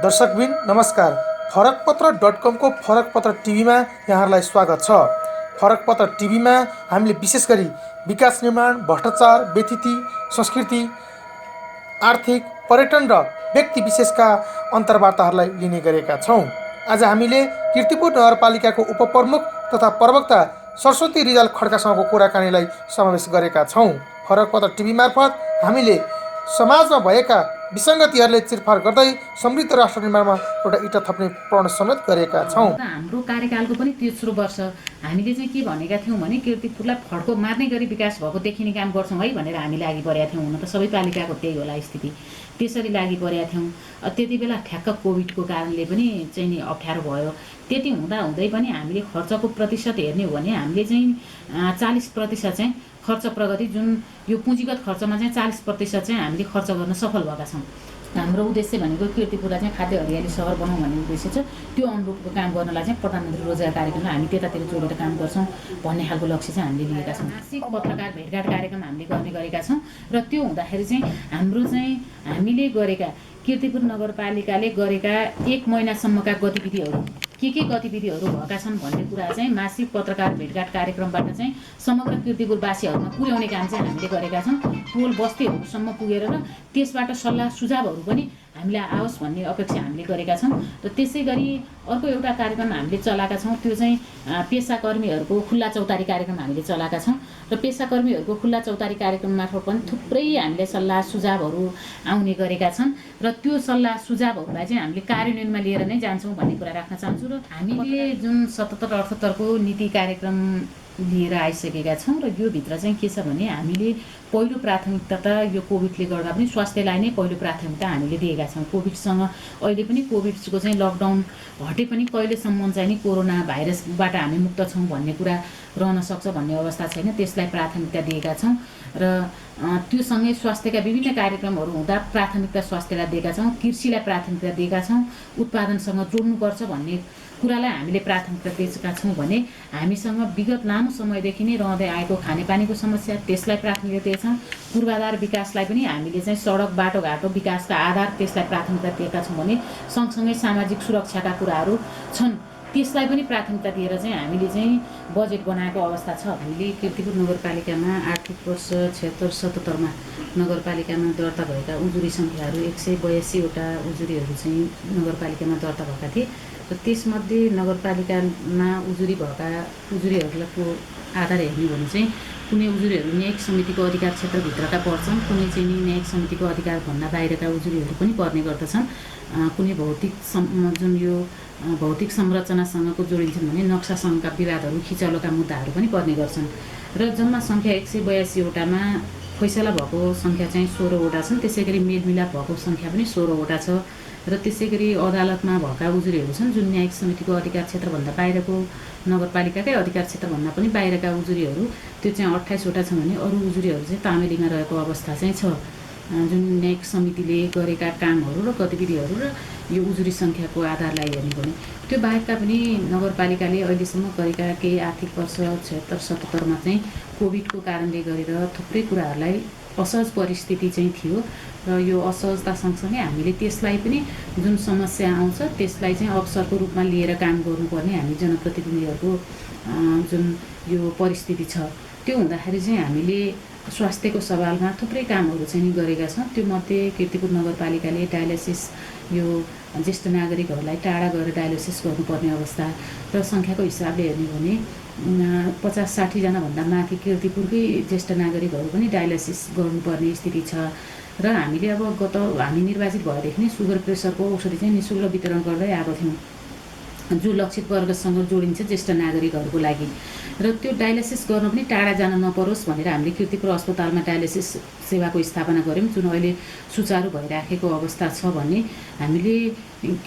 दर्शकबिन नमस्कार। फरकपत्र.com को फरकपत्र टिभीमा यहाँहरूलाई स्वागत छ। फरकपत्र टिभीमा हामीले विशेष गरी विकास निर्माण, भ्रष्टाचार, व्यतिथि, संस्कृति, आर्थिक, पर्यटन र व्यक्ति विशेषका अन्तर्वार्ताहरूलाई लिने गरेका छौँ। आज हामीले कीर्तिपुर नगरपालिकाको उपप्रमुख तथा प्रवक्ता सरस्वती रिजाल खड्कासँगको कुराकानीलाई समावेश गरेका छौँ। फरकपत्र टिभी मार्फत हामीले समाजमा भएका विसङ्गतिहरूले चिरफार गर्दै समृद्ध राष्ट्र निर्माणमा एउटा इँटा थप्ने प्रण समेत गरेका छौँ। हाम्रो कार्यकालको पनि तेस्रो वर्ष हामीले चाहिँ के भनेका थियौँ भने कीर्तिपुरलाई फड्को मार्ने गरी विकास भएको देखिने काम गर्छौँ है भनेर हामी लागि परेका थियौँ। हुन त सबै पालिकाको त्यही होला स्थिति, त्यसरी लागि परेका थियौँ। त्यति बेला ठ्याक्क कोभिडको कारणले पनि चाहिँ नि अप्ठ्यारो भयो। त्यति हुँदै पनि हामीले खर्चको प्रतिशत हेर्ने हो भने हामीले चाहिँ 40% चाहिँ खर्च प्रगति, जुन यो पुँजीगत खर्चमा चाहिँ 40% चाहिँ हामीले खर्च गर्न सफल भएका छौँ। हाम्रो उद्देश्य भनेको कीर्तिपुरलाई चाहिँ खाद्य हरियाली सहर बनाउँ भन्ने उद्देश्य छ। त्यो अनुरूपको काम गर्नलाई चाहिँ प्रधानमन्त्री रोजगार कार्यक्रमलाई हामी त्यतातिर जोडेर काम गर्छौँ भन्ने खालको लक्ष्य चाहिँ हामीले लिएका छौँ। मासिक पत्रकार भेटघाट कार्यक्रम हामीले गर्ने गरेका छौँ र त्यो हुँदाखेरि चाहिँ हाम्रो चाहिँ हामीले गरेका कीर्तिपुर नगरपालिकाले गरेका 1 महिनासम्मका गतिविधिहरू के गतिविधिहरू भएका छन् भन्ने कुरा चाहिँ मासिक पत्रकार भेटघाट कार्यक्रमबाट चाहिँ समग्र कीर्तिपुरवासीहरूमा पुर्याउने काम चाहिँ हामीले गरेका छौँ। टोल बस्तीहरूसम्म पुगेर र त्यसबाट सल्लाह सुझावहरू पनि हामीलाई आओस् भन्ने अपेक्षा हामीले गरेका छौँ। र त्यसै गरी अर्को एउटा कार्यक्रम हामीले चलाएका छौँ, त्यो चाहिँ पेसाकर्मीहरूको खुल्ला चौतारी कार्यक्रम हामीले चलाएका छौँ। र पेसाकर्मीहरूको खुल्ला चौतारी कार्यक्रम मार्फत पनि थुप्रै हामीले सल्लाह सुझावहरू आउने गरेका छन् र त्यो सल्लाह सुझावहरूलाई चाहिँ हामीले कार्यान्वयनमा लिएर नै जान्छौँ भन्ने कुरा राख्न चाहन्छु। र हामीले जुन 77-78 को नीति कार्यक्रम लिएर आइसकेका छौँ र यो भित्र चाहिँ के छ भने हामीले पहिलो प्राथमिकता त यो कोभिडले गर्दा पनि स्वास्थ्यलाई नै पहिलो प्राथमिकता हामीले दिएका छौँ। कोभिडसँग अहिले पनि कोभिडको चाहिँ लकडाउन हटे पनि कहिलेसम्म चाहिँ नि कोरोना भाइरसबाट हामी मुक्त छौँ भन्ने कुरा रहन सक्छ भन्ने अवस्था छैन, त्यसलाई प्राथमिकता दिएका छौँ। र त्योसँगै स्वास्थ्यका विभिन्न कार्यक्रमहरू हुँदा प्राथमिकता स्वास्थ्यलाई दिएका छौँ, कृषिलाई प्राथमिकता दिएका छौँ, उत्पादनसँग जोड्नुपर्छ भन्ने कुरालाई हामीले प्राथमिकता दिएका छौँ भने हामीसँग विगत लामो समयदेखि नै रहँदै आएको खानेपानीको समस्या, त्यसलाई प्राथमिकता दिएछौँ। पूर्वाधार विकासलाई पनि हामीले चाहिँ सडक बाटोघाटो विकासका आधार त्यसलाई प्राथमिकता दिएका छौँ भने सँगसँगै सामाजिक सुरक्षाका कुराहरू छन्, त्यसलाई पनि प्राथमिकता दिएर चाहिँ हामीले चाहिँ बजेट बनाएको अवस्था छ। हामीले कीर्तिपुर नगरपालिकामा आर्थिक वर्ष 76-77 नगरपालिकामा दर्ता भएका उजुरी सङ्ख्याहरू 182 वटा उजुरीहरू चाहिँ नगरपालिकामा दर्ता भएका थिए र त्यसमध्ये नगरपालिकामा उजुरी भएका उजुरीहरूको आधार हेर्ने भने चाहिँ कुनै उजुरीहरू न्यायिक समितिको अधिकार क्षेत्रभित्रका पर्छन्, कुनै चाहिँ न्यायिक समितिको अधिकारभन्दा बाहिरका उजुरीहरू पनि पर्ने गर्दछन्। कुनै जुन यो भौतिक संरचनासँगको जोडिन्छन् भने नक्सासँगका विवादहरू, खिचलोका मुद्दाहरू पनि पर्ने गर्छन्। र जम्मा सङ्ख्या 182 वटामा फैसला भएको सङ्ख्या चाहिँ 16 वटा छन्। त्यसै गरी मेलमिलाप भएको सङ्ख्या पनि 16 वटा छ। र त्यसै गरी अदालतमा भएका उजुरीहरू छन् जुन न्यायिक समितिको अधिकार क्षेत्रभन्दा बाहिरको, नगरपालिकाकै अधिकार क्षेत्रभन्दा पनि बाहिरका उजुरीहरू, त्यो चाहिँ 28 वटा छ भने अरू उजुरीहरू चाहिँ तामेलीमा रहेको अवस्था चाहिँ छ। जुन न्यायिक समितिले गरेका कामहरू र गतिविधिहरू र यो उजुरी सङ्ख्याको आधारलाई हेर्ने भने त्यो बाहेकका पनि नगरपालिकाले अहिलेसम्म गरेका केही आर्थिक वर्ष 76-77 चाहिँ कोभिडको कारणले गरेर थुप्रै कुराहरूलाई असहज परिस्थिति चाहिँ थियो र यो असहजता सँगसँगै हामीले त्यसलाई पनि जुन समस्या आउँछ त्यसलाई चाहिँ अवसरको रूपमा लिएर काम गर्नुपर्ने हामी जनप्रतिनिधिहरूको जुन यो परिस्थिति छ, त्यो हुँदाखेरि चाहिँ हामीले स्वास्थ्यको सवालमा थुप्रै कामहरू चाहिँ गरेका छौँ। त्यो मध्ये कीर्तिपुर नगरपालिकाले डायलिसिस, यो ज्येष्ठ नागरिकहरूलाई टाढा गएर डायलिसिस गर्नुपर्ने अवस्था र सङ्ख्याको हिसाबले हेर्ने भने 50-60 जनाभन्दा माथि कीर्तिपुरकै ज्येष्ठ नागरिकहरू पनि डायलिसिस गर्नुपर्ने स्थिति छ। र हामीले अब हामी निर्वाचित भएदेखि नै सुगर प्रेसरको औषधि चाहिँ निःशुल्क वितरण गर्दै आएको थियौँ, जो लक्षित वर्गसँग जोडिन्छ ज्येष्ठ नागरिकहरूको लागि। र त्यो डायलिसिस गर्न पनि टाढा जान नपरोस् भनेर हामीले कीर्तिपुर अस्पतालमा डायलिसिस सेवाको स्थापना गऱ्यौँ, जुन अहिले सुचारू भइराखेको अवस्था छ भने हामीले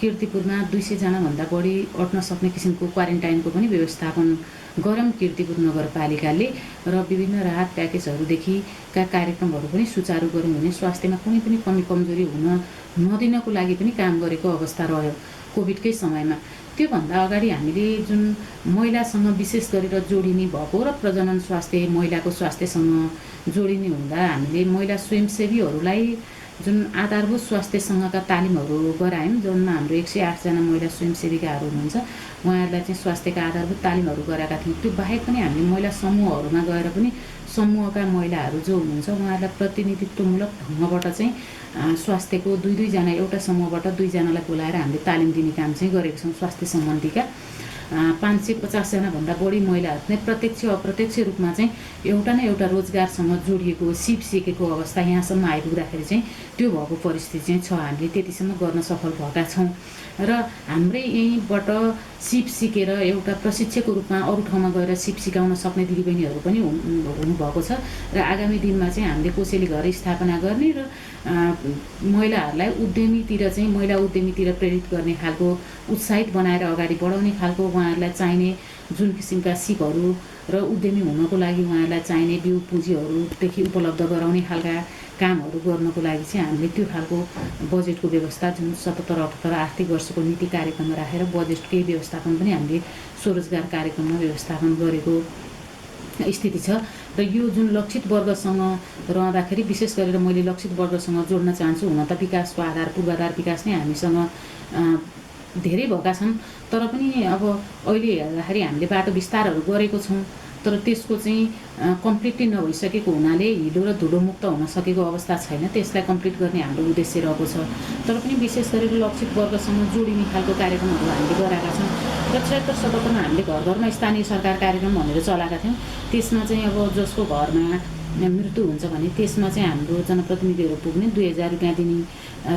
कीर्तिपुरमा 200 जनाभन्दा बढी अट्न सक्ने किसिमको क्वारेन्टाइनको पनि व्यवस्थापन गरौँ कीर्तिपुर नगरपालिकाले। र विभिन्न राहत प्याकेजहरूदेखिका कार्यक्रमहरू पनि सुचारू गऱ्यौँ भने स्वास्थ्यमा कुनै पनि कमी कमजोरी हुन नदिनको लागि पनि काम गरेको अवस्था रह्यो कोभिडकै समयमा। त्योभन्दा अगाडि हामीले जुन महिलासँग विशेष गरेर जोडिने भएको र प्रजनन स्वास्थ्य, महिलाको स्वास्थ्यसँग जोडिने हुँदा हामीले महिला स्वयंसेवीहरूलाई जुन आधारभूत स्वास्थ्यसँगका तालिमहरू गरायौँ, जसमा हाम्रो 108 जना महिला स्वयंसेविकाहरू हुनुहुन्छ। उहाँहरूलाई चाहिँ स्वास्थ्यका आधारभूत तालिमहरू गराएका थियौँ। त्यो बाहेक पनि हामीले महिला समूहहरूमा गएर पनि समूहका महिलाहरू जो हुनुहुन्छ उहाँहरूलाई प्रतिनिधित्वमूलक ढङ्गबाट चाहिँ स्वास्थ्यको 2-2 जना, एउटा समूहबाट 2 जनालाई बोलाएर हामीले तालिम दिने काम चाहिँ गरेको छौँ। स्वास्थ्य सम्बन्धीका 550 जनाभन्दा बढी महिलाहरू नै प्रत्यक्ष अप्रत्यक्ष रूपमा चाहिँ एउटा न एउटा रोजगारसँग जोडिएको सिप सिकेको अवस्था यहाँसम्म आइपुग्दाखेरि चाहिँ त्यो भएको परिस्थिति चाहिँ छ। हामीले त्यतिसम्म गर्न सफल भएका छौँ र हाम्रै यहीँबाट सिप सिकेर एउटा प्रशिक्षकको रूपमा अरू ठाउँमा गएर सिप सिकाउन सक्ने दिदीबहिनीहरू पनि हुनुभएको छ र आगामी दिनमा चाहिँ हामीले कोसेली घर स्थापना गर्ने र महिलाहरूलाई उद्यमीतिर चाहिँ महिला उद्यमीतिर प्रेरित गर्ने खालको उत्साहित बनाएर अगाडि बढाउने खालको उहाँहरूलाई चाहिने जुन किसिमका सिपहरू र उद्यमी हुनको लागि उहाँहरूलाई चाहिने बिउ पुँजीहरूदेखि उपलब्ध गराउने खालका कामहरू गर्नको लागि चाहिँ हामीले त्यो खालको बजेटको व्यवस्था जुन 77-78 आर्थिक वर्षको नीति कार्यक्रममा राखेर बजेटकै व्यवस्थापन पनि हामीले स्वरोजगार कार्यक्रममा व्यवस्थापन गरेको स्थिति छ। र यो जुन लक्षित वर्गसँग रहँदाखेरि विशेष गरेर मैले लक्षित वर्गसँग जोड्न चाहन्छु। हुन त विकासको आधार पूर्वाधार विकास नै हामीसँग धेरै भएका छन्, तर पनि अब अहिले हेर्दाखेरि हामीले बाटो विस्तारहरू गरेको छौँ, तर त्यसको चाहिँ कम्प्लिटली नभइसकेको हुनाले हिलो र धुलो मुक्त हुन सकेको अवस्था छैन। त्यसलाई कम्प्लिट गर्ने हाम्रो उद्देश्य रहेको छ। तर पनि विशेष गरेर लक्षित वर्गसँग जोडिने खालको कार्यक्रमहरू हामीले गराएका छौँ। र 76-77मा हामीले घर घरमा स्थानीय सरकार कार्यक्रम भनेर चलाएका थियौँ। त्यसमा चाहिँ अब जसको घरमा मृत्यु हुन्छ भने त्यसमा चाहिँ हाम्रो जनप्रतिनिधिहरू पुग्ने 2000 रुपियाँ दिने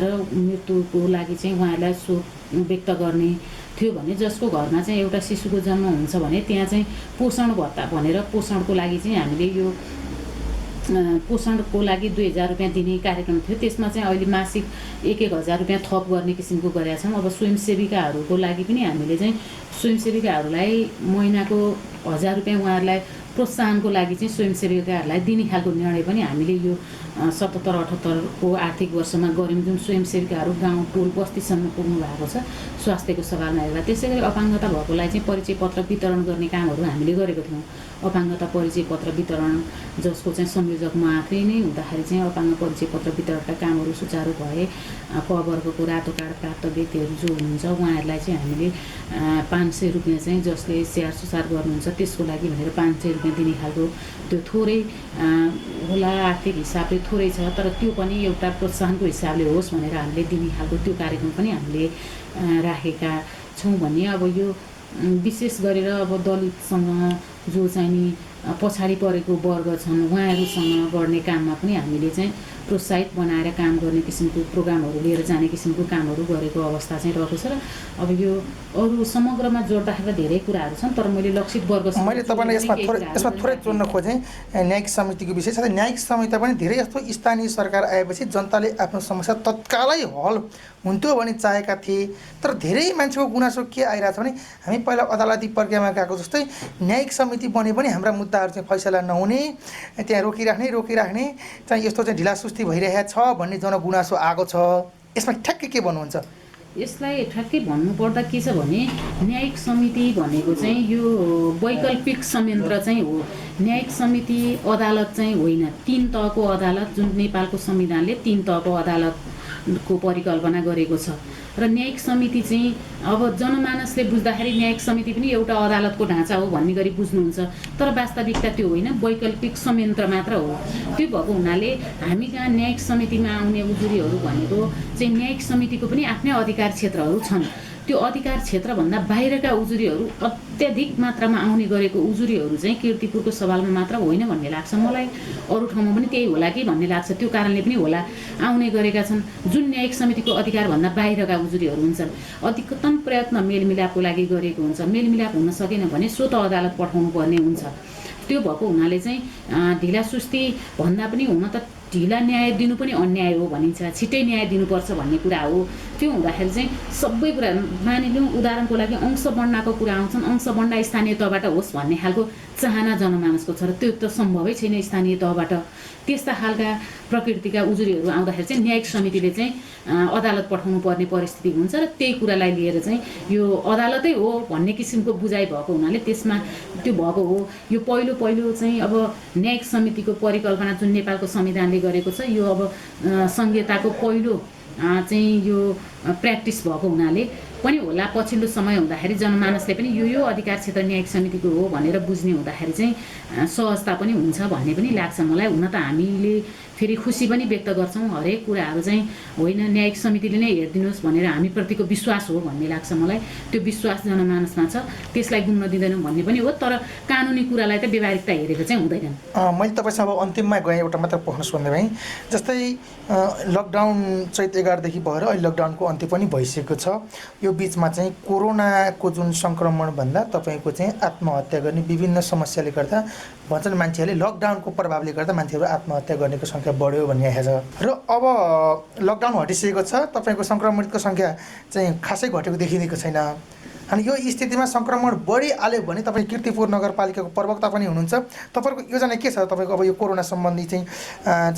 र मृत्युको लागि चाहिँ उहाँहरूलाई शोक व्यक्त गर्ने थियो भने जसको घरमा चाहिँ एउटा शिशुको जन्म हुन्छ भने त्यहाँ चाहिँ पोषण भत्ता भनेर पोषणको लागि चाहिँ हामीले यो पोषणको लागि 2000 रुपियाँ दिने कार्यक्रम थियो। त्यसमा चाहिँ अहिले मासिक 1-1000 रुपियाँ थप गर्ने किसिमको गरेका छौँ। अब स्वयंसेविकाहरूको लागि पनि हामीले चाहिँ स्वयंसेविकाहरूलाई महिनाको 1000 रुपियाँ उहाँहरूलाई प्रोत्साहनको लागि चाहिँ स्वयंसेविकाहरूलाई दिने खालको निर्णय पनि हामीले यो 77-78 को आर्थिक वर्षमा गऱ्यौँ। जुन स्वयंसेविकाहरू गाउँ टोल बस्तीसम्म पुग्नु भएको छ स्वास्थ्यको सवालमा हेर्दा। त्यसै गरी अपाङ्गता भएकोलाई चाहिँ परिचय पत्र वितरण गर्ने कामहरू हामीले गरेको थियौँ। अपाङ्गता परिचय पत्र वितरण जसको चाहिँ संयोजक म आफै नै हुँदाखेरि चाहिँ अपाङ्ग परिचय पत्र वितरणका कामहरू सुचारू भए। क वर्गको रातो कार्ड प्राप्त व्यक्तिहरू जो हुनुहुन्छ उहाँहरूलाई चाहिँ हामीले 500 रुपियाँ चाहिँ जसले स्याहार सुसार गर्नुहुन्छ त्यसको लागि भनेर 500 रुपियाँ दिने खालको त्यो थोरै होला आर्थिक हिसाबले थोरै छ, तर त्यो पनि एउटा प्रोत्साहनको हिसाबले होस् भनेर हामीले दिने खालको त्यो कार्यक्रम पनि हामीले राखेका छौँ। भने अब यो विशेष गरेर अब दलितसँग जो चाहिँ नि पछाडि परेको वर्ग छन् उहाँहरूसँग गर्ने काममा पनि हामीले चाहिँ प्रोत्साहित बनाएर काम गर्ने किसिमको प्रोग्रामहरू लिएर जाने किसिमको कामहरू गरेको अवस्था चाहिँ रहेको छ। र अब यो अरू समग्रमा जोड्दाखेरि धेरै कुराहरू छन्, तर मैले लक्षित वर्गसँग मैले तपाईँलाई यसमा थोरै जोड्न खोजेँ न्यायिक समितिको विषय। साथै न्यायिक समिति पनि धेरै जस्तो स्थानीय सरकार आएपछि जनताले आफ्नो समस्या तत्कालै हल हुन्थ्यो भने चाहेका थिए। तर धेरै मान्छेको गुनासो के आइरहेछ भने हामी पहिला अदालती प्रक्रियामा गएको जस्तै न्यायिक समिति बने पनि हाम्रा मुद्दाहरू चाहिँ फैसला नहुने, त्यहाँ रोकिराख्ने चाहिँ यस्तो चाहिँ ढिलासुस्ती भइरहेको छ भन्ने जनगुनासो आएको छ। यसमा ठ्याक्कै के भन्नुहुन्छ? यसलाई ठ्याक्कै भन्नुपर्दा के छ भने न्यायिक समिति भनेको चाहिँ यो वैकल्पिक संयन्त्र चाहिँ हो। न्यायिक समिति अदालत चाहिँ होइन। 3 तहको अदालत जुन नेपालको संविधानले 3 तहको अदालतको परिकल्पना गरेको छ। र न्यायिक समिति चाहिँ अब जनमानसले बुझ्दाखेरि न्यायिक समिति पनि एउटा अदालतको ढाँचा हो भन्ने गरी बुझ्नुहुन्छ, तर वास्तविकता त्यो होइन, वैकल्पिक संयन्त्र मात्र हो। त्यो भएको हुनाले हामी कहाँ न्यायिक समितिमा आउने उजुरीहरू भनेको चाहिँ न्यायिक समितिको पनि आफ्नै अधिकार क्षेत्रहरू छन्। त्यो अधिकार क्षेत्रभन्दा बाहिरका उजुरीहरू अत्याधिक मात्रामा आउने गरेको उजुरीहरू चाहिँ कीर्तिपुरको सवालमा मात्र होइन भन्ने लाग्छ मलाई। अरू ठाउँमा पनि त्यही होला कि भन्ने लाग्छ। त्यो कारणले पनि होला आउने गरेका छन्। जुन न्यायिक समितिको अधिकारभन्दा बाहिरका उजुरीहरू हुन्छन् अधिकतम प्रयत्न मेलमिलापको लागि गरिएको हुन्छ। मेलमिलाप हुन सकेन भने स्वत अदालत पठाउनु पर्ने हुन्छ। त्यो भएको हुनाले चाहिँ ढिलासुस्ती भन्दा पनि हुन त ढिला न्याय दिनु पनि अन्याय हो भनिन्छ, छिट्टै न्याय दिनुपर्छ भन्ने कुरा हो। त्यो हुँदाखेरि चाहिँ सबै कुरा मानिलिउँ, उदाहरणको लागि अंश बढ्नाको कुरा आउँछन्, अंश बढ्ना स्थानीय तहबाट होस् भन्ने खालको चाहना जनमानसको छ र त्यो त सम्भवै छैन स्थानीय तहबाट। त्यस्ता खालका प्रकृतिका उजुरीहरू आउँदाखेरि चाहिँ न्यायिक समितिले चाहिँ अदालत पठाउनु पर्ने परिस्थिति हुन्छ र त्यही कुरालाई लिएर चाहिँ यो अदालतै हो भन्ने किसिमको बुझाइ भएको हुनाले त्यसमा त्यो भएको हो। यो पहिलो चाहिँ अब न्यायिक समितिको परिकल्पना जुन नेपालको संविधानले गर्ने गरेको छ। यो अब संहिताको पहिलो चाहिँ यो प्र्याक्टिस भएको हुनाले पनि होला पछिल्लो समय हुँदाखेरि जनमानसले पनि यो अधिकार क्षेत्र न्यायिक समितिको हो भनेर बुझ्ने हुँदाखेरि चाहिँ सहजता पनि हुन्छ भन्ने पनि लाग्छ मलाई। हुन त हामीले फेरि खुसी पनि व्यक्त गर्छौँ हरेक कुराहरू चाहिँ होइन न्यायिक समितिले नै हेरिदिनुहोस् भनेर हामीप्रतिको विश्वास हो भन्ने लाग्छ मलाई। त्यो विश्वास जनमानसमा छ, त्यसलाई गुम्न दिँदैनौँ भन्ने पनि हो। तर कानुनी कुरालाई त व्यवहारिकता हेरेर चाहिँ हुँदैन। मैले तपाईँसँग अब अन्तिममा गएँ, एउटा मात्र प्रश्न सोध्ने भएँ। जस्तै लकडाउन चैत 11देखि भएर अहिले लकडाउनको अन्त्य पनि भइसकेको छ। यो बिचमा चाहिँ कोरोनाको जुन सङ्क्रमणभन्दा तपाईँको चाहिँ आत्महत्या गर्ने विभिन्न समस्याले गर्दा भन्छन् मान्छेहरूले लकडाउनको प्रभावले गर्दा मान्छेहरू आत्महत्या गर्नेको सङ्ख्या बढ्यो भन्ने आएको छ। र अब लकडाउन हटिसकेको छ, तपाईँको सङ्क्रमितको सङ्ख्या चाहिँ खासै घटेको देखिएको छैन। अनि यो स्थितिमा सङ्क्रमण बढिहाल्यो भने तपाईँ कीर्तिपुर नगरपालिकाको प्रवक्ता पनि हुनुहुन्छ, तपाईँको योजना के छ? तपाईँको अब यो कोरोना सम्बन्धी चाहिँ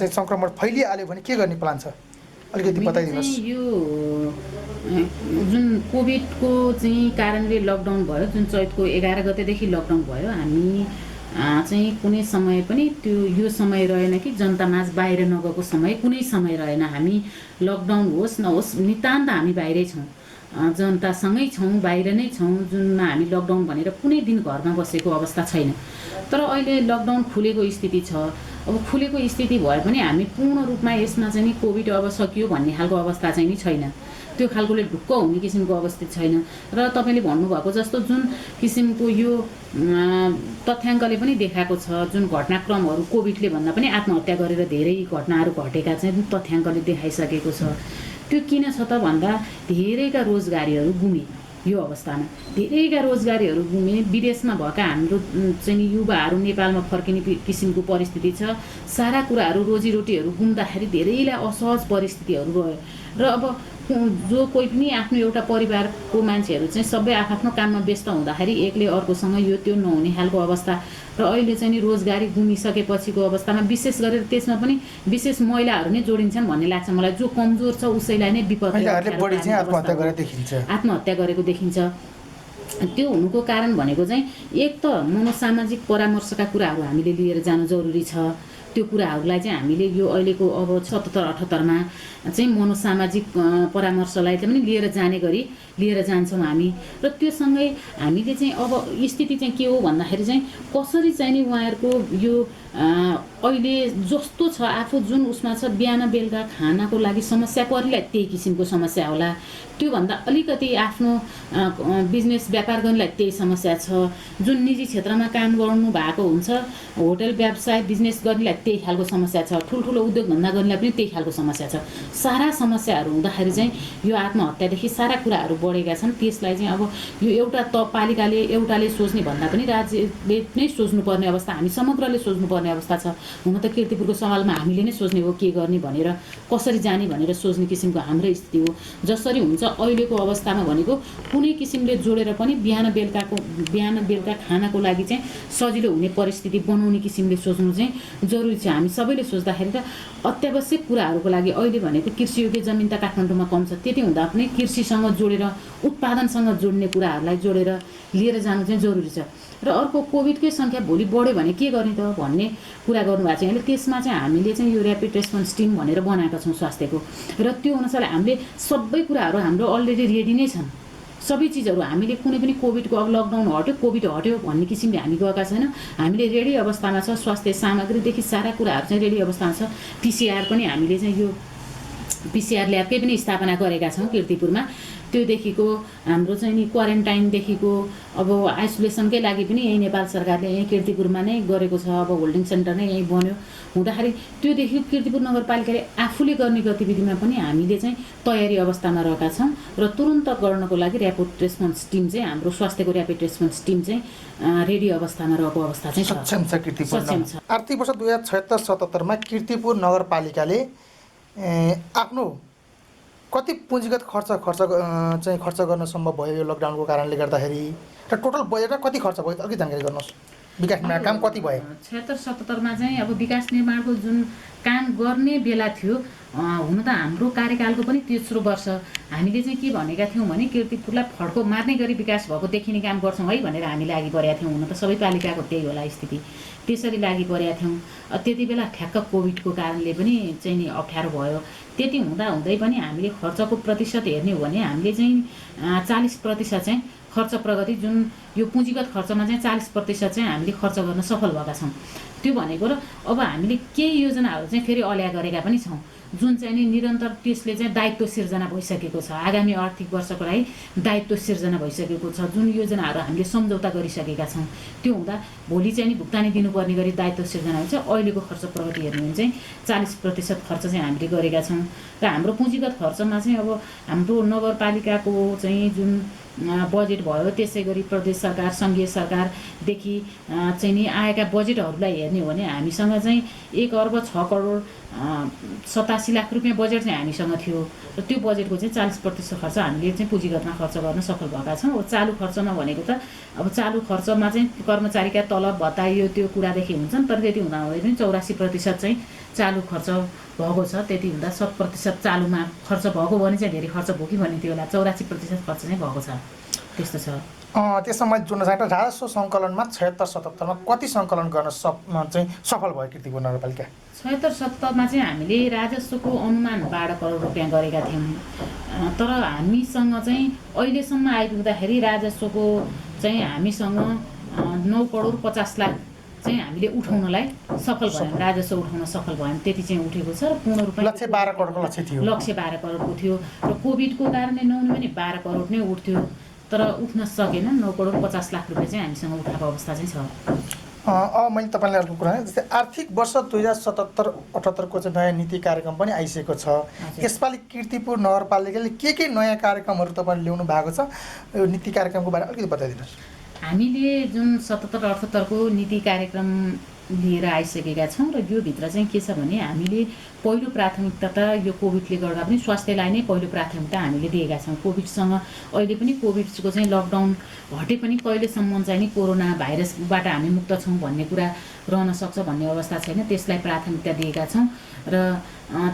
सङ्क्रमण फैलिहाल्यो भने के गर्ने प्लान छ, अलिकति बताइदिनुहोस्। यो जुन कोभिडको चाहिँ कारणले लकडाउन भयो, जुन चैतको 11 गतेदेखि लकडाउन भयो, हामी चाहिँ कुनै समय पनि त्यो यो समय रहेन कि जनतामाझ बाहिर नगएको समय कुनै समय रहेन। हामी लकडाउन होस् नहोस् नितान्त हामी बाहिरै छौँ, जनतासँगै छौँ, बाहिर नै छौँ। जुनमा हामी लकडाउन भनेर कुनै दिन घरमा बसेको अवस्था छैन। तर अहिले लकडाउन खुलेको स्थिति छ। अब खुलेको स्थिति भए पनि हामी पूर्ण रूपमा यसमा चाहिँ नि कोभिड अब सकियो भन्ने खालको अवस्था चाहिँ नि छैन। त्यो खालकोले ढुक्क हुने किसिमको अवस्थित छैन। र तपाईँले भन्नुभएको जस्तो जुन किसिमको यो तथ्याङ्कले पनि देखाएको छ, जुन घटनाक्रमहरू कोभिडले भन्दा पनि आत्महत्या गरेर धेरै घटनाहरू घटेका चाहिँ तथ्याङ्कले देखाइसकेको छ। त्यो किन छ त भन्दा धेरैका रोजगारीहरू गुमे। यो अवस्थामा धेरैका रोजगारीहरू गुमे। विदेशमा भएका हाम्रो चाहिँ युवाहरू नेपालमा फर्किने किसिमको परिस्थिति छ। सारा कुराहरू रोजीरोटीहरू गुम्दाखेरि धेरैलाई असहज परिस्थितिहरू रह्यो। र अब जो कोही पनि आफ्नो एउटा परिवारको मान्छेहरू चाहिँ सबै आफ्नो काममा व्यस्त हुँदाखेरि एकले अर्कोसँग यो त्यो नहुने खालको अवस्था। र अहिले चाहिँ नि रोजगारी गुमिसकेपछिको अवस्थामा विशेष गरेर त्यसमा पनि विशेष महिलाहरू नै जोडिन्छन् भन्ने लाग्छ मलाई। जो कमजोर छ उसैलाई नै विपद आत्महत्या गरेको देखिन्छ। त्यो हुनुको कारण भनेको चाहिँ एक त मनोसामाजिक परामर्शका कुराहरू हामीले लिएर जानु जरुरी छ। त्यो कुराहरूलाई चाहिँ हामीले यो अहिलेको अब 77-78मा चाहिँ मनोसामाजिक परामर्शलाई चाहिँ पनि लिएर जाने गरी लिएर जान्छौँ हामी। र त्योसँगै हामीले चाहिँ अब स्थिति चाहिँ के हो भन्दाखेरि चाहिँ कसरी चाहिँ नि उहाँहरूको यो अहिले जस्तो छ आफू जुन उसमा छ बिहान बेलुका खानाको लागि समस्या परिलाई त्यही किसिमको समस्या होला। त्योभन्दा अलिकति आफ्नो बिजनेस व्यापार गर्नेलाई त्यही समस्या छ। जुन निजी क्षेत्रमा काम गर्नु भएको हुन्छ होटल व्यवसाय बिजनेस गर्नेलाई त्यही खालको समस्या छ। ठुल्ठुलो उद्योग धन्दा गर्नेलाई पनि त्यही खालको समस्या छ। सारा समस्याहरू हुँदाखेरि चाहिँ यो आत्महत्यादेखि सारा कुराहरू बढेका छन्। त्यसलाई चाहिँ अब यो एउटा पालिकाले एउटाले सोच्ने भन्दा पनि राज्यले नै सोच्नुपर्ने अवस्था, हामी समग्रले सोच्नुपर्ने अवस्था छ। हुन त कीर्तिपुरको सवालमा हामीले नै सोच्ने हो के गर्ने भनेर, कसरी जाने भनेर सोच्ने किसिमको हाम्रो स्थिति हो। जसरी हुन्छ अहिलेको अवस्थामा भनेको कुनै किसिमले जोडेर पनि बिहान बेलुका खानाको लागि चाहिँ सजिलो हुने परिस्थिति बनाउने किसिमले सोच्नु चाहिँ जरुरी छ। हामी सबैले सोच्दाखेरि त अत्यावश्यक कुराहरूको लागि अहिले भनेको कृषियोग्य जमिन त काठमाडौँमा कम छ। त्यति हुँदा पनि कृषिसँग जोडेर उत्पादनसँग जोड्ने कुराहरूलाई जोडेर लिएर जानु चाहिँ जरुरी छ। र अर्को कोभिडकै सङ्ख्या भोलि बढ्यो भने के गर्ने त भन्ने कुरा गर्नुभएको छ। अहिले त्यसमा चाहिँ हामीले चाहिँ यो ऱ्यापिड रेस्पोन्स टिम भनेर बनाएका छौँ स्वास्थ्यको। र त्यो अनुसार हामीले सबै कुराहरू हाम्रो अलरेडी रेडी नै छन्। सबै चिजहरू हामीले कुनै पनि कोभिडको अब लकडाउन हट्यो कोभिड हट्यो भन्ने किसिमले हामी गएका छैन। हामीले रेडी अवस्थामा छ। स्वास्थ्य सामग्रीदेखि सारा कुराहरू चाहिँ रेडी अवस्थामा छ। पिसिआर पनि हामीले चाहिँ यो पिसिआर ल्याबकै पनि स्थापना गरेका छौँ कीर्तिपुरमा। त्योदेखिको हाम्रो चाहिँ नि क्वारेन्टाइनदेखिको अब आइसोलेसनकै लागि पनि यही नेपाल सरकारले यही कीर्तिपुरमा नै गरेको छ। अब होल्डिङ सेन्टर नै यहीँ बन्यो हुँदाखेरि त्योदेखि कीर्तिपुर नगरपालिकाले आफूले गर्ने गतिविधिमा पनि हामीले चाहिँ तयारी अवस्थामा रहेका छौँ। र तुरुन्त गर्नको लागि ऱ्यापिड रेस्पोन्स टिम चाहिँ हाम्रो स्वास्थ्यको ऱ्यापिड रेस्पोन्स टिम चाहिँ रेडी अवस्थामा रहेको अवस्था चाहिँ सक्षम छ। कीर्तिपुर आर्थिक वर्ष 2076-77मा कीर्तिपुर नगरपालिकाले आफ्नो कति पुँजीगत खर्च गर्न सम्भव भयो यो लकडाउनको कारणले गर्दाखेरि? र टोटल बजेटमा कति खर्च भयो अलिकति जानकारी गर्नुहोस्। विकास निर्माण काम कति भयो? 76-77 मा चाहिँ अब विकास निर्माणको जुन काम गर्ने बेला थियो, हुन त हाम्रो कार्यकालको पनि तेस्रो वर्ष हामीले चाहिँ के भनेका थियौँ भने कीर्तिपुरलाई फड्को मार्ने गरी विकास भएको देखिने काम गर्छौँ है भनेर हामी लागि परेका थियौँ। हुन त सबै पालिकाको त्यही होला स्थिति, त्यसरी लागि परेका थियौँ। त्यति बेला ठ्याक्क कोभिडको कारणले पनि चाहिँ नि अप्ठ्यारो भयो। त्यति हुँदै पनि हामीले खर्चको प्रतिशत हेर्ने हो भने हामीले चाहिँ 40% चाहिँ खर्च प्रगति, जुन यो पुँजीगत खर्चमा चाहिँ 40% चाहिँ हामीले खर्च गर्न सफल भएका छौँ। त्यो भनेको र अब हामीले केही योजनाहरू चाहिँ फेरि अल्या गरेका पनि छौँ, जुन चाहिँ नि निरन्तर त्यसले चाहिँ दायित्व सिर्जना भइसकेको छ। आगामी आर्थिक वर्षको लागि दायित्व सिर्जना भइसकेको छ, जुन योजनाहरू हामीले सम्झौता गरिसकेका छौँ। त्यो हुँदा भोलि चाहिँ नि भुक्तानी दिनुपर्ने गरी दायित्व सिर्जना हुन्छ। अहिलेको खर्च प्रगति हेर्नु भने चाहिँ 40% खर्च चाहिँ हामीले गरेका छौँ। र हाम्रो पुँजीगत खर्चमा चाहिँ अब हाम्रो नगरपालिकाको चाहिँ जुन बजेट भयो, त्यसै गरी प्रदेश सरकार, सङ्घीय सरकारदेखि चाहिँ नि आएका बजेटहरूलाई हेर्ने हो भने हामीसँग चाहिँ 1,06,87,00,000 रुपियाँ बजेट चाहिँ हामीसँग थियो। र त्यो बजेटको चाहिँ 40% खर्च हामीले चाहिँ पुँजीगतमा खर्च गर्न सफल भएका छौँ। अब चालु खर्चमा भनेको त अब चालु खर्चमा चाहिँ कर्मचारीका तलब भत्ता यो त्यो कुरादेखि हुन्छन्, तर त्यति हुँदाहुँदै पनि 84% चाहिँ चालु खर्च भएको छ। त्यति हुँदा 100% चालुमा खर्च भएको भने चाहिँ धेरै खर्च भयो कि भन्ने त्यो होला, 84% खर्च चाहिँ भएको छ। त्यस्तो छ। त्यसमा मैले जोड्न चाहेँ राजस्व सङ्कलनमा 76-77 मा कति सङ्कलन गर्न चाहिँ सफल भयो कीर्तिपुर नगरपालिका? 76-77 मा चाहिँ हामीले राजस्वको अनुमान 12 करोड रुपियाँ गरेका थियौँ। तर हामीसँग चाहिँ अहिलेसम्म आइपुग्दाखेरि राजस्वको चाहिँ हामीसँग 9,50,00,000 चाहिँ हामीले उठाउनलाई सफल भयौँ, राजस्व उठाउन सफल भयौँ। त्यति चाहिँ उठेको छ। र पूर्ण रूपमा लक्ष्य 12 करोडको लक्ष्य थियो। लक्ष्य 12 करोडको थियो र कोभिडको कारणले नहुने भने 12 करोड नै उठ्थ्यो, तर उठ्न सकेन। 9,50,00,000 रुपियाँ चाहिँ हामीसँग उठाएको अवस्था चाहिँ छ। अब मैले तपाईँलाई अर्को कुरा जस्तै आर्थिक वर्ष 2077-78 को चाहिँ नयाँ नीति कार्यक्रम पनि आइसकेको छ। यसपालि कीर्तिपुर नगरपालिकाले के नयाँ कार्यक्रमहरू तपाईँले ल्याउनु भएको छ? यो नीति कार्यक्रमको बारेमा अलिकति बताइदिनुहोस्। हामीले जुन 77-78 को नीति कार्यक्रम लिएर आइसकेका छौँ र यो भित्र चाहिँ के छ भने हामीले पहिलो प्राथमिकता त यो कोभिडले गर्दा पनि स्वास्थ्यलाई नै पहिलो प्राथमिकता हामीले दिएका छौँ। कोभिडसँग अहिले पनि कोभिडको चाहिँ लकडाउन हटे पनि कहिलेसम्म चाहिँ नि कोरोना भाइरसबाट हामी मुक्त छौँ भन्ने कुरा रहन सक्छ भन्ने अवस्था छैन, त्यसलाई प्राथमिकता दिएका छौँ। र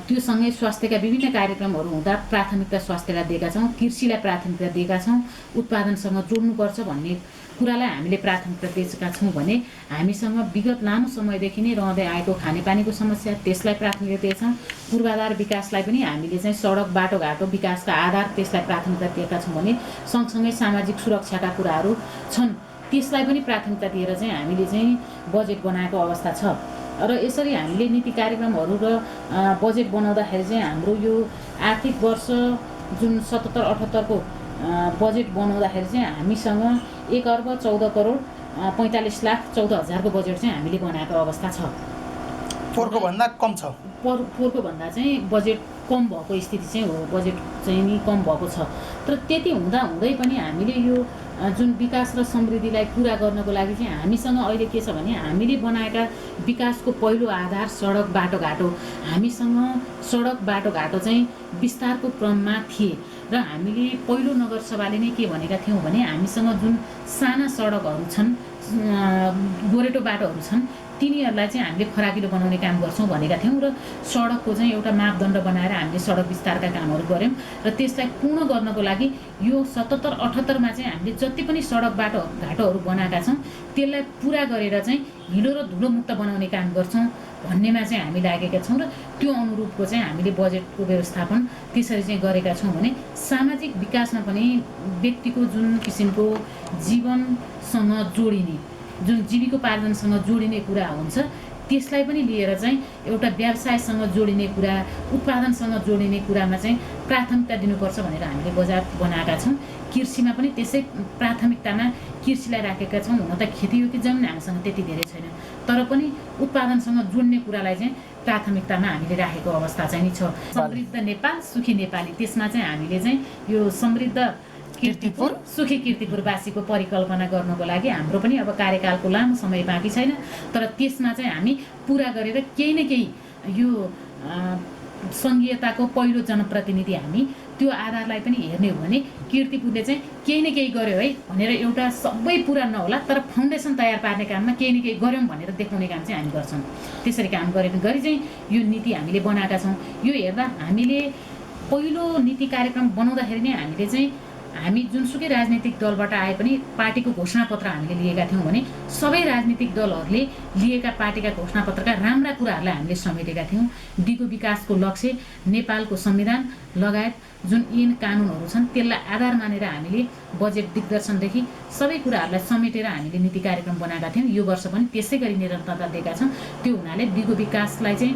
त्यो सँगै स्वास्थ्यका विभिन्न कार्यक्रमहरू हुँदा प्राथमिकता स्वास्थ्यलाई दिएका छौँ, कृषिलाई प्राथमिकता दिएका छौँ, उत्पादनसँग जोड्नुपर्छ भन्ने कुरालाई हामीले प्राथमिकता दिएका छौँ भने हामीसँग विगत लामो समयदेखि नै रहँदै आएको खानेपानीको समस्या, त्यसलाई प्राथमिकता दिएछौँ। पूर्वाधार विकासलाई पनि हामीले चाहिँ सडक बाटोघाटो विकासका आधार त्यसलाई प्राथमिकता दिएका छौँ भने सँगसँगै सामाजिक सुरक्षाका कुराहरू छन्, त्यसलाई पनि प्राथमिकता दिएर चाहिँ हामीले चाहिँ बजेट बनाएको अवस्था छ। र यसरी हामीले नीति कार्यक्रमहरू र बजेट बनाउँदाखेरि चाहिँ हाम्रो यो आर्थिक वर्ष जुन 77-78 को बजेट बनाउँदाखेरि चाहिँ हामीसँग 1,14,45,14,00,000 को बजेट चाहिँ हामीले बनाएको अवस्था छ। पोहोरको भन्दा कम छ। पोहोरको भन्दा चाहिँ बजेट कम भएको स्थिति चाहिँ हो, बजेट चाहिँ नि कम भएको छ। तर त्यति हुँदै पनि हामीले यो जुन विकास र समृद्धिलाई पुरा गर्नको लागि चाहिँ हामीसँग अहिले के छ भने हामीले बनाएका विकासको पहिलो आधार सडक बाटोघाटो, हामीसँग सडक बाटोघाटो चाहिँ विस्तारको क्रममा थिए र हामीले पहिलो नगरसभाले नै के भनेका थियौँ भने हामीसँग जुन साना सडकहरू छन्, गोरेटो बाटोहरू छन्, तिनीहरूलाई चाहिँ हामीले खराकिलो बनाउने काम गर्छौँ भनेका थियौँ। र सडकको चाहिँ एउटा मापदण्ड बनाएर हामीले सडक विस्तारका कामहरू गऱ्यौँ र त्यसलाई पूर्ण गर्नको लागि यो 77-78 मा चाहिँ हामीले जति पनि सडक बाटोघाटोहरू बनाएका छौँ त्यसलाई पुरा गरेर चाहिँ हिलो र धुलो मुक्त बनाउने काम गर्छौँ भन्नेमा चाहिँ हामी लागेका छौँ। र त्यो अनुरूपको चाहिँ हामीले बजेटको व्यवस्थापन त्यसरी चाहिँ गरेका छौँ भने सामाजिक विकासमा पनि व्यक्तिको जुन किसिमको जीवनसँग जोडिने, जुन जीविकोपार्जनसँग जोडिने कुरा हुन्छ त्यसलाई पनि लिएर चाहिँ एउटा व्यवसायसँग जोडिने कुरा, उत्पादनसँग जोडिने कुरामा चाहिँ प्राथमिकता दिनुपर्छ भनेर हामीले बजार बनाएका छौँ। कृषिमा पनि त्यसै प्राथमिकतामा कृषिलाई राखेका छौँ। हुन त खेतीयोग्य जमिन हामीसँग त्यति धेरै छैन, तर पनि उत्पादनसँग जोड्ने कुरालाई चाहिँ प्राथमिकतामा हामीले राखेको अवस्था चाहिँ नि छ। समृद्ध नेपाल सुखी नेपाली, त्यसमा चाहिँ हामीले चाहिँ यो समृद्ध कीर्तिपुर सुखी कीर्तिपुरवासीको परिकल्पना गर्नको लागि हाम्रो पनि अब कार्यकालको लामो समय बाँकी छैन, तर त्यसमा चाहिँ हामी पुरा गरेर केही न केही यो सङ्घीयताको पहिलो जनप्रतिनिधि हामी त्यो आधारलाई पनि हेर्ने हो भने कीर्तिपुरले चाहिँ केही न केही गर्यो है भनेर एउटा सबै पुरा नहोला तर फाउन्डेसन तयार पार्ने काममा केही न केही गऱ्यौँ भनेर देखाउने काम चाहिँ हामी गर्छौँ। त्यसरी काम गरेको गरी चाहिँ यो नीति हामीले बनाएका छौँ। यो हेर्दा हामीले पहिलो नीति कार्यक्रम बनाउँदाखेरि नै हामीले चाहिँ हामी जुनसुकै राजनीतिक दलबाट आए पनि पार्टीको घोषणापत्र हामीले लिएका थियौँ भने सबै राजनीतिक दलहरूले लिएका पार्टीका घोषणापत्रका राम्रा कुराहरूलाई हामीले समेटेका थियौँ। दिगो विकासको लक्ष्य, नेपालको संविधान लगायत जुन ऐन कानुनहरू छन् त्यसलाई आधार मानेर हामीले बजेट दिग्दर्शनदेखि सबै कुराहरूलाई समेटेर हामीले नीति कार्यक्रम बनाएका थियौँ। यो वर्ष पनि त्यसै गरी निरन्तरता दिएका छौँ। त्यो हुनाले दिगो विकासलाई चाहिँ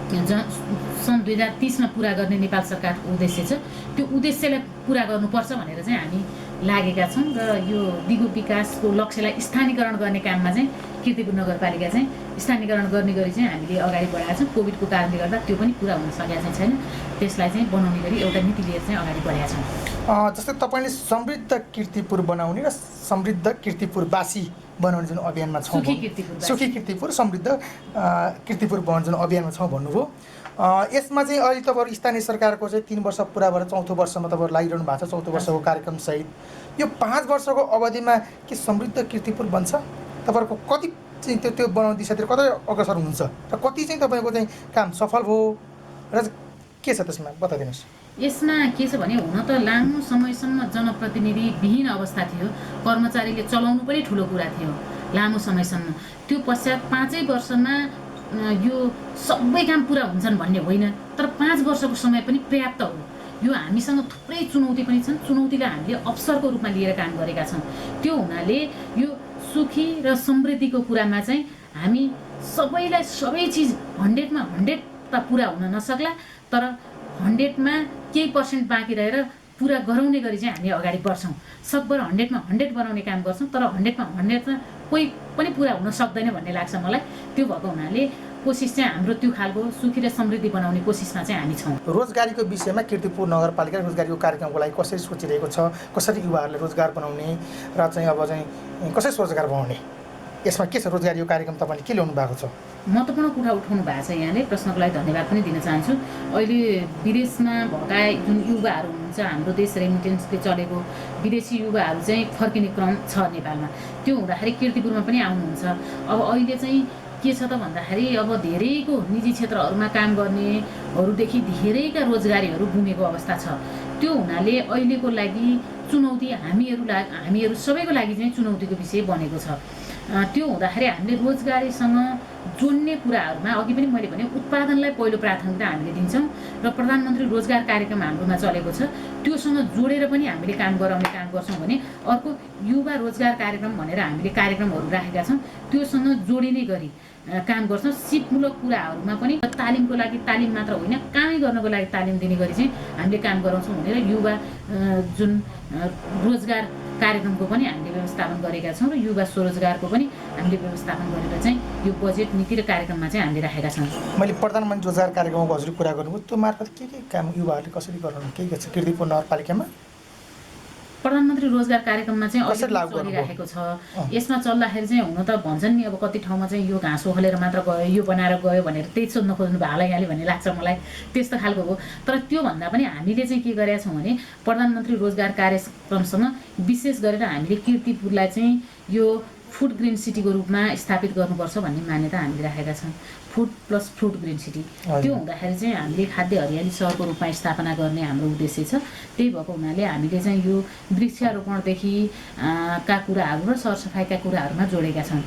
सन् 2030मा पुरा गर्ने नेपाल सरकारको उद्देश्य छ। त्यो उद्देश्यलाई पुरा गर्नुपर्छ भनेर चाहिँ हामी लागेका छौँ र यो दिगो विकासको लक्ष्यलाई स्थानीयकरण गर्ने काममा चाहिँ कीर्तिपुर नगरपालिका चाहिँ स्थानीयकरण गर्ने गरी चाहिँ हामीले अगाडि बढाएका छौँ। कोभिडको कारणले गर्दा त्यो पनि पुरा हुन सकेको चाहिँ छैन। त्यसलाई चाहिँ बनाउने गरी एउटा नीति लिएर चाहिँ अगाडि बढेका छौँ। जस्तै तपाईँले समृद्ध कीर्तिपुर बनाउने र समृद्ध कीर्तिपुरवासी बनाउने जुन अभियानमा छौँ, सुखी कीर्तिपुर समृद्ध कीर्तिपुर बनाउने जुन अभियानमा छौँ भन्नुभयो, यसमा चाहिँ अहिले तपाईँहरू स्थानीय सरकारको चाहिँ 3 वर्ष पुरा भएर 4थो वर्षमा तपाईँहरू लागिरहनु भएको छ। 4थो वर्षको कार्यक्रमसहित यो 5 वर्षको अवधिमा के समृद्ध कीर्तिपुर बन्छ? तपाईँहरूको कति चाहिँ त्यो बनाउने दिशातिर कतै अग्रसर हुनुहुन्छ र कति चाहिँ तपाईँको चाहिँ काम सफल भयो र के छ त्यसमा बताइदिनुहोस्। यसमा के छ भने हुन त लामो समयसम्म जनप्रतिनिधिविहीन अवस्था थियो। कर्मचारीले चलाउनु पनि ठुलो कुरा थियो लामो समयसम्म। त्यो पश्चात 5 वर्षमा यो सबै काम पुरा हुन्छन् भन्ने होइन, तर 5 वर्षको समय पनि पर्याप्त हो। यो हामीसँग थुप्रै चुनौती पनि छन्। चुनौतीलाई हामीले अवसरको रूपमा लिएर काम गरेका छौँ। त्यो हुनाले यो सुखी र समृद्धिको कुरामा चाहिँ हामी सबैलाई सबै चिज 100मा 100 त पुरा हुन नसक्ला, तर 100मा केही % बाँकी रहेर पुरा गराउने गरी चाहिँ हामी अगाडि बढ्छौँ। सकभर 100मा 100 बनाउने काम गर्छौँ, तर 100मा 100 कोही पनि पुरा हुन सक्दैन भन्ने लाग्छ मलाई। त्यो भएको हुनाले कोसिस चाहिँ हाम्रो त्यो खालको सुखी र समृद्धि बनाउने कोसिसमा चाहिँ हामी छौँ। रोजगारीको विषयमा कीर्तिपुर नगरपालिका रोजगारीको कार्यक्रमको लागि कसरी सोचिरहेको छ? कसरी युवाहरूले रोजगार बनाउने र चाहिँ अब चाहिँ कसरी रोजगार बनाउने, यसमा के छ? रोजगारीको कार्यक्रम तपाईँले के ल्याउनु भएको छ? महत्त्वपूर्ण कुरा उठाउनु भएको छ यहाँले। प्रश्नको लागि धन्यवाद पनि दिन चाहन्छु। अहिले विदेशमा भएका जुन युवाहरू हुनुहुन्छ, हाम्रो देश रेमिटेन्सले चलेको विदेशी युवाहरू चाहिँ फर्किने क्रम छ नेपालमा। त्यो हुँदाखेरि कीर्तिपुरमा पनि आउनुहुन्छ। अब अहिले चाहिँ के छ त भन्दाखेरि अब धेरैको निजी क्षेत्रहरूमा काम गर्नेहरूदेखि धेरैका रोजगारीहरू गुमेको अवस्था छ। त्यो हुनाले अहिलेको लागि चुनौती हामीहरू सबैको लागि चाहिँ चुनौतीको विषय बनेको छ। त्यो हुँदाखेरि हामीले रोजगारीसँग जोड्ने कुराहरूमा अघि पनि मैले भने उत्पादनलाई पहिलो प्राथमिकता हामीले दिन्छौँ र प्रधानमन्त्री रोजगार कार्यक्रम हाम्रोमा चलेको छ। त्योसँग जोडेर पनि हामीले काम गराउने काम गर्छौँ भने अर्को युवा रोजगार कार्यक्रम भनेर हामीले कार्यक्रमहरू राखेका छौँ। त्योसँग जोडिने गरी काम गर्छौँ। सिपमूलक कुराहरूमा पनि तालिमको लागि तालिम मात्र होइन, कामै गर्नको लागि तालिम दिने गरी चाहिँ हामीले काम गराउँछौँ भनेर युवा जुन रोजगार कार्यक्रमको पनि हामीले व्यवस्थापन गरेका छौँ र युवा स्वरोजगारको पनि हामीले व्यवस्थापन गरेर चाहिँ यो बजेट नीति र कार्यक्रममा चाहिँ हामीले राखेका छौँ। मैले प्रधानमन्त्री रोजगार कार्यक्रमको हजुर कुरा गर्नुभयो, त्यो मार्फत के काम युवाहरूले कसरी गर्नु के छ कीर्तिपुर नगरपालिकामा? प्रधानमन्त्री रोजगार कार्यक्रममा चाहिँ चलिरहेको छ। यसमा चल्दाखेरि चाहिँ हुन त भन्छन् नि अब कति ठाउँमा चाहिँ यो घाँस ओखलेर मात्र गयो, यो बनाएर गयो भनेर त्यही सोध्न खोज्नु भयो होला यहाँले भन्ने लाग्छ मलाई। त्यस्तो खालको हो। तर त्योभन्दा पनि हामीले चाहिँ के गरेका छौँ भने प्रधानमन्त्री रोजगार कार्यक्रमसँग विशेष गरेर हामीले कीर्तिपुरलाई चाहिँ यो फुड ग्रिन सिटीको रूपमा स्थापित गर्नुपर्छ भन्ने मान्यता हामीले राखेका छौँ। Food plus fruit green city. त्यो हुँदाखेरि चाहिँ हामीले खाद्य हरियाली सहरको रूपमा स्थापना गर्ने हाम्रो उद्देश्य छ। त्यही भएको हुनाले हामीले चाहिँ यो वृक्षारोपणदेखि का कुराहरू र सरसफाइका कुराहरूमा जोडेका छौँ।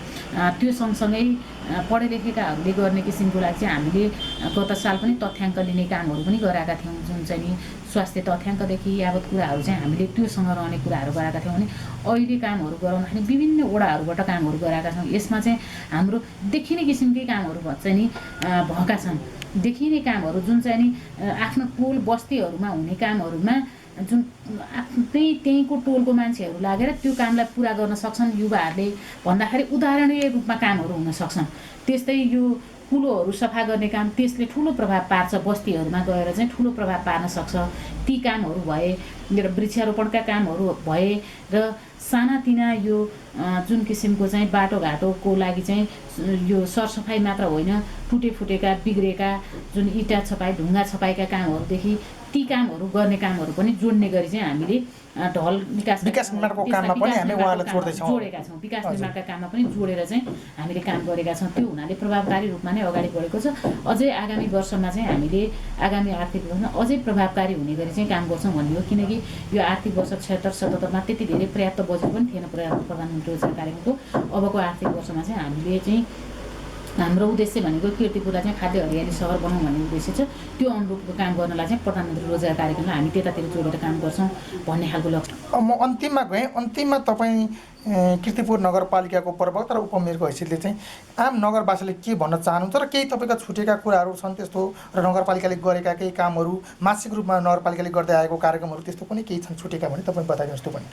त्यो सँगसँगै पढे लेखेकाहरूले गर्ने किसिमको लागि चाहिँ हामीले गत साल पनि तथ्याङ्क लिने कामहरू पनि गराएका थियौँ। जुन चाहिँ नि स्वास्थ्य तथ्याङ्कदेखि यावत कुराहरू चाहिँ हामीले त्योसँग रहने कुराहरू गराएका थियौँ भने अहिले कामहरू गराउँदाखेरि विभिन्न वडाहरूबाट कामहरू गराएका छौँ। यसमा चाहिँ हाम्रो देखिने किसिमकै कामहरू चाहिँ नि भएका छन्। देखिने कामहरू जुन चाहिँ नि आफ्नो टोल बस्तीहरूमा हुने कामहरूमा जुन त्यहीँको टोलको मान्छेहरू लागेर त्यो कामलाई पुरा गर्न सक्छन् युवाहरूले भन्दाखेरि उदाहरणीय रूपमा कामहरू हुन सक्छन्। त्यस्तै यो कुलोहरू सफा गर्ने काम त्यसले ठुलो प्रभाव पार्छ, बस्तीहरूमा गएर चाहिँ ठुलो प्रभाव पार्न सक्छ। ती कामहरू भए र वृक्षारोपणका कामहरू भए र सानातिना यो जुन किसिमको चाहिँ बाटोघाटोको लागि चाहिँ यो सरसफाइ मात्र होइन, टुटेफुटेका बिग्रेका जुन इँटा छपाई ढुङ्गा छपाईका कामहरूदेखि ती कामहरू गर्ने कामहरू पनि जोड्ने गरी चाहिँ हामीले ढल विकास निर्माणको काममा पनि हामी उहाँलाई जोडेका छौँ। विकास निर्माणका काममा पनि जोडेर चाहिँ हामीले काम गरेका छौँ। त्यो हुनाले प्रभावकारी रूपमा नै अगाडि बढेको छ। अझै आगामी वर्षमा चाहिँ हामीले आगामी आर्थिक वर्षमा अझै प्रभावकारी हुने गरी चाहिँ काम गर्छौँ भन्ने हो। किनकि यो आर्थिक वर्ष 76-77मा त्यति धेरै पर्याप्त बजेट पनि थिएन प्रधानमन्त्री रोजगार कार्यक्रमको। अबको आर्थिक वर्षमा चाहिँ हामीले चाहिँ हाम्रो उद्देश्य भनेको कीर्तिपुरलाई चाहिँ खाद्य हरियाली सहर बनाउँ भन्ने उद्देश्य छ। त्यो अनुरूपको काम गर्नलाई चाहिँ प्रधानमन्त्री रोजगार कार्यक्रमलाई हामी त्यतातिर जोडेर काम गर्छौँ भन्ने खालको लक्ष्य। म अन्तिममा गएँ। अन्तिममा तपाईँ कीर्तिपुर नगरपालिकाको प्रवक्ता र उपमेयरको हैसियतले चाहिँ आम नगरवासीले के भन्न चाहनुहुन्छ र केही तपाईँका छुटेका कुराहरू छन् त्यस्तो र नगरपालिकाले गरेका केही कामहरू, मासिक रूपमा नगरपालिकाले गर्दै आएको कार्यक्रमहरू त्यस्तो पनि केही छन् छुटेका भने तपाईँ बताइदिनुहोस् त्यो पनि।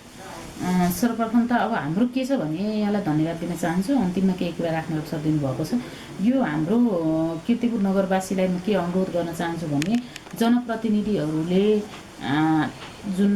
सर्वप्रथम त अब हाम्रो के छ भने यहाँलाई धन्यवाद दिन चाहन्छु। अन्तिममा केही कुरा राख्ने अवसर दिनुभएको छ। यो हाम्रो कीर्तिपुर नगरवासीलाई म के अनुरोध गर्न चाहन्छु भने जनप्रतिनिधिहरूले जुन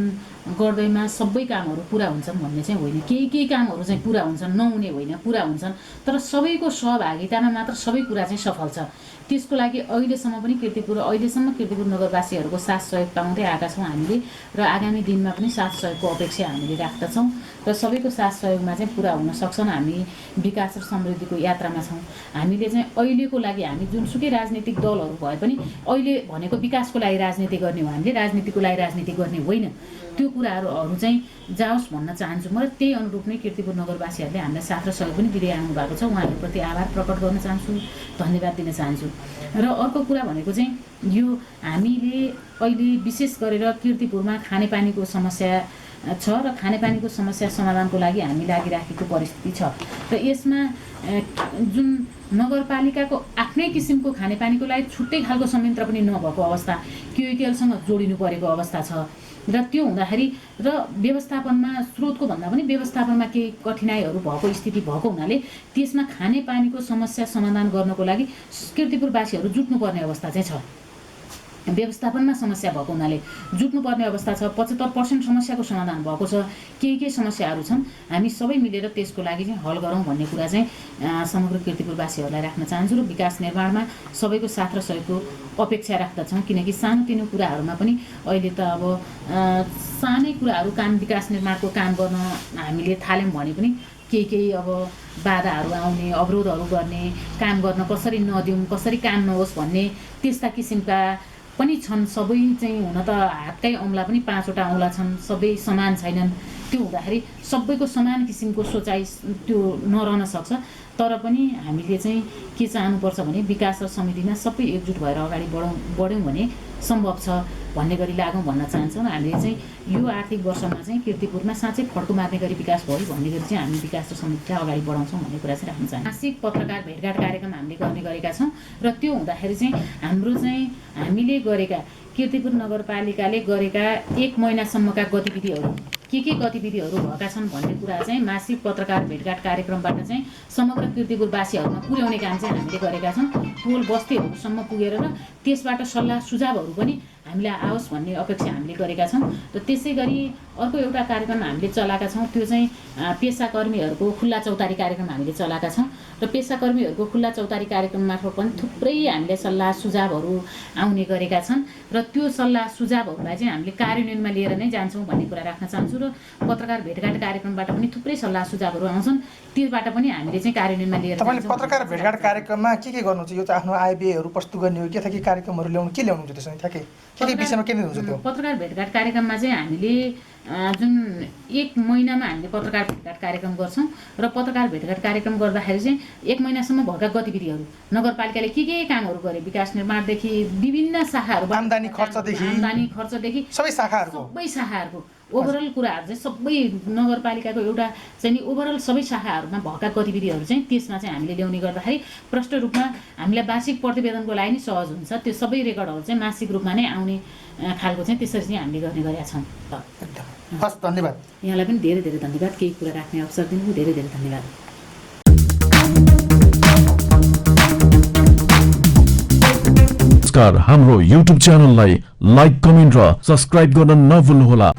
गर्दैमा सबै कामहरू पुरा हुन्छन् भन्ने चाहिँ होइन। केही कामहरू चाहिँ पुरा हुन्छन्, नहुने होइन, पुरा हुन्छन्। तर सबैको सहभागितामा मात्र सबै कुरा चाहिँ सफल छ। त्यसको लागि अहिलेसम्म कीर्तिपुर नगरवासीहरूको साथ सहयोग पाउँदै आएका छौँ हामीले र आगामी दिनमा पनि साथ सहयोगको अपेक्षा हामीले राख्दछौँ र सबैको साथ सहयोगमा चाहिँ पुरा हुन सक्छन्। हामी विकास र समृद्धिको यात्रामा छौँ। हामीले चाहिँ अहिलेको लागि हामी जुनसुकै राजनीतिक दलहरू भए पनि अहिले भनेको विकासको लागि राजनीति गर्ने हो, हामीले राजनीतिको लागि राजनीति गर्ने होइन। त्यो कुराहरू चाहिँ जाओस् भन्न चाहन्छु म। र त्यही अनुरूप नै कीर्तिपुर नगरवासीहरूले हामीलाई साथ र सहयोग पनि दिँदै आउनु भएको छ। उहाँहरूप्रति आभार प्रकट गर्न चाहन्छु, धन्यवाद दिन चाहन्छु। र अर्को कुरा भनेको चाहिँ यो हामीले अहिले विशेष गरेर कीर्तिपुरमा खानेपानीको समस्या छ र खानेपानीको समस्या समाधानको लागि हामी लागिराखेको परिस्थिति छ। र यसमा जुन नगरपालिकाको आफ्नै किसिमको खानेपानीको लागि छुट्टै खालको संयन्त्र पनि नभएको अवस्था, क्युइटिएलसँग जोडिनु परेको अवस्था छ। र त्यो हुँदाखेरि र व्यवस्थापनमा स्रोतको भन्दा पनि व्यवस्थापनमा केही कठिनाइहरू भएको स्थिति भएको हुनाले त्यसमा खानेपानीको समस्या समाधान गर्नको लागि कीर्तिपुरवासीहरू जुट्नुपर्ने अवस्था चाहिँ छ। व्यवस्थापनमा समस्या भएको हुनाले जुट्नुपर्ने अवस्था छ। 75% समस्याको समाधान भएको छ। केही समस्याहरू छन्। हामी सबै मिलेर त्यसको लागि चाहिँ हल गरौँ भन्ने कुरा चाहिँ समग्र कीर्तिपुरवासीहरूलाई राख्न चाहन्छु र विकास निर्माणमा सबैको साथ र सहयोगको अपेक्षा राख्दछौँ। किनकि सानोतिनो कुराहरूमा पनि अहिले त अब सानै कुराहरू विकास निर्माणको काम गर्न हामीले थाल्यौँ भने पनि केही अब बाधाहरू आउने, अवरोधहरू गर्ने, काम गर्न कसरी नदिउँ, कसरी काम नहोस् भन्ने त्यस्ता किसिमका पनि छन्। सबै चाहिँ हुन त हातकै औँला पनि 5वटा औँला छन्, सबै समान छैनन्। त्यो हुँदाखेरि सबैको समान किसिमको सोचाइ त्यो नरहन सक्छ। तर पनि हामीले चाहिँ के चाहनुपर्छ भने विकास र समितिमा सबै एकजुट भएर अगाडि बढ्यौँ भने सम्भव छ भन्ने गरी लागौँ भन्न चाहन्छौँ। हामीले चाहिँ यो आर्थिक वर्षमा चाहिँ कीर्तिपुरमा साँच्चै फड्को मार्ने गरी विकास भयो भन्ने गरी चाहिँ हामी विकास र समितिलाई अगाडि बढाउँछौँ भन्ने कुरा चाहिँ राख्न चाहन्छौँ। मासिक पत्रकार भेटघाट कार्यक्रम हामीले गर्ने गरेका छौँ र त्यो हुँदाखेरि चाहिँ हाम्रो चाहिँ हामीले गरेका कीर्तिपुर नगरपालिकाले गरेका 1 महिनासम्मका गतिविधिहरू के गतिविधिहरू भएका छन् भन्ने कुरा चाहिँ मासिक पत्रकार भेटघाट कार्यक्रमबाट चाहिँ समग्र कीर्तिपुरवासीहरूमा पुर्याउने काम चाहिँ हामीले गरेका छौँ। टोल बस्तीहरूसम्म पुगेर र त्यसबाट सल्लाह सुझावहरू पनि हामीलाई आओस् भन्ने अपेक्षा हामीले गरेका छौँ। र त्यसै गरी अर्को एउटा कार्यक्रम हामीले चलाएका छौँ। त्यो चाहिँ पेसाकर्मीहरूको खुल्ला चौतारी कार्यक्रम हामीले चलाएका छौँ र पेसाकर्मीहरूको खुल्ला चौतारी कार्यक्रम मार्फत पनि थुप्रै हामीले सल्लाह सुझावहरू आउने गरेका छन् र त्यो सल्लाह सुझावहरूलाई चाहिँ हामीले कार्यान्वयनमा लिएर नै जान्छौँ भन्ने कुरा राख्न चाहन्छु। र पत्रकार भेटघाट कार्यक्रमबाट पनि थुप्रै सल्लाह सुझावहरू आउँछन्, त्योबाट पनि हामीले चाहिँ कार्यान्वयनमा लिएर तपाईँले पत्रकार भेटघाट कार्यक्रममा के गर्नुहुन्छ? यो त आफ्नो आय व्ययहरू प्रस्तुत गर्ने हो कि अथवा के कार्यक्रमहरू ल्याउनुहुन्छ त्यसमा ठ्याक्कै के विषयमा के हुन्छ? त्यो पत्रकार भेटघाट कार्यक्रममा चाहिँ हामीले जुन 1 महिनामा हामीले पत्रकार भेटघाट कार्यक्रम गर्छौँ र पत्रकार भेटघाट कार्यक्रम गर्दाखेरि चाहिँ 1 महिनासम्म भएका गतिविधिहरू नगरपालिकाले के कामहरू गरे, विकास निर्माणदेखि विभिन्न शाखाहरू, आम्दानी खर्चदेखि सबै शाखाहरूको ओभरअल कुराहरू चाहिँ सबै नगरपालिकाको एउटा चाहिँ नि ओभरअल सबै शाखाहरूमा भएका गतिविधिहरू चाहिँ त्यसमा चाहिँ हामीले ल्याउने गर्दाखेरि प्रष्ट रूपमा हामीलाई वार्षिक प्रतिवेदनको लागि नै सहज हुन्छ। त्यो सबै रेकर्डहरू चाहिँ मासिक रूपमा नै आउने खालको चाहिँ त्यसरी चाहिँ हामीले गर्ने गरेका छौँ। हस्, धन्यवाद। यहाँलाई पनि धेरै धेरै धन्यवाद। केही कुरा राख्ने अवसर दिनु धेरै धेरै धन्यवाद। नमस्कार, हाम्रो YouTube च्यानललाई लाइक, कमेन्ट र सब्स्क्राइब गर्न नभुल्नुहोला।